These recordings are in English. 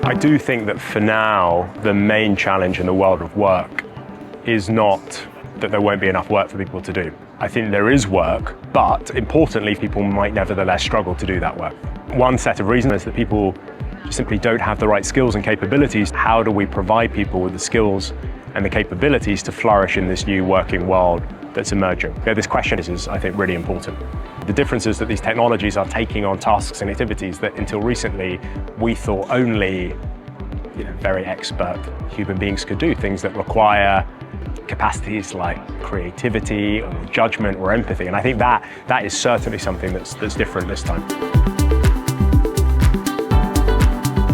I do think that for now, the main challenge in the world of work is not that there won't be enough work for people to do. I think there is work, but importantly, people might nevertheless struggle to do that work. One set of reasons is that people simply don't have the right skills and capabilities. How do we provide people with the skills and the capabilities to flourish in this new working world that's emerging? This question is, I think, really important. The difference is that these technologies are taking on tasks and activities that until recently we thought only very expert human beings could do, things that require capacities like creativity or judgment or empathy. And I think that is certainly something that's different this time.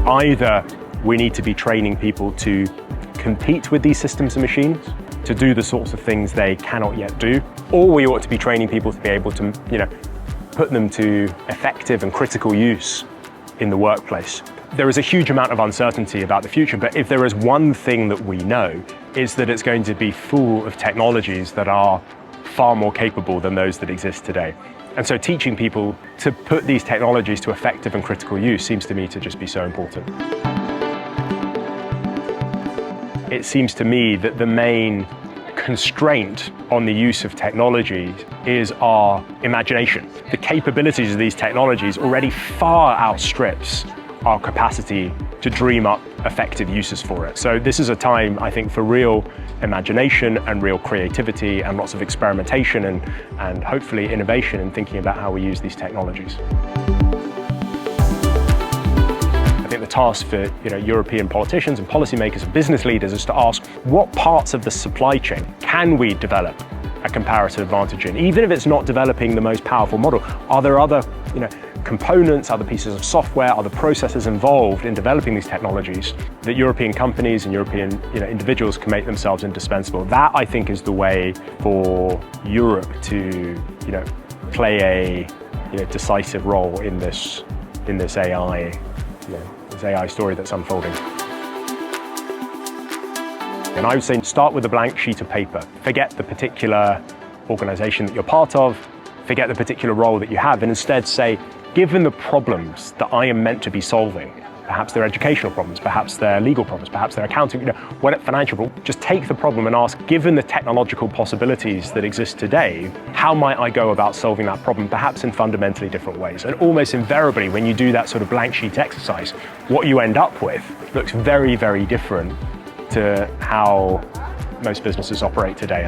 Either we need to be training people to compete with these systems and machines, to do the sorts of things they cannot yet do, or we ought to be training people to be able to, put them to effective and critical use in the workplace. There is a huge amount of uncertainty about the future, but if there is one thing that we know, is that it's going to be full of technologies that are far more capable than those that exist today. And so teaching people to put these technologies to effective and critical use seems to me to just be so important. It seems to me that the main constraint on the use of technology is our imagination. The capabilities of these technologies already far outstrips our capacity to dream up effective uses for it. So this is a time, I think, for real imagination and real creativity and lots of experimentation and hopefully innovation in thinking about how we use these technologies. I think the task for European politicians and policymakers and business leaders is to ask what parts of the supply chain can we develop a comparative advantage in? Even if it's not developing the most powerful model, are there other components, other pieces of software, other processes involved in developing these technologies that European companies and European individuals can make themselves indispensable? That, I think, is the way for Europe to play a decisive role in this AI this AI story that's unfolding. And I would say start with a blank sheet of paper. Forget the particular organization that you're part of, forget the particular role that you have, and instead say, given the problems that I am meant to be solving, perhaps they're educational problems, perhaps they're legal problems, perhaps they're accounting, financial problems, just take the problem and ask, given the technological possibilities that exist today, how might I go about solving that problem, perhaps in fundamentally different ways? And almost invariably, when you do that sort of blank sheet exercise, what you end up with looks very, very different to how most businesses operate today.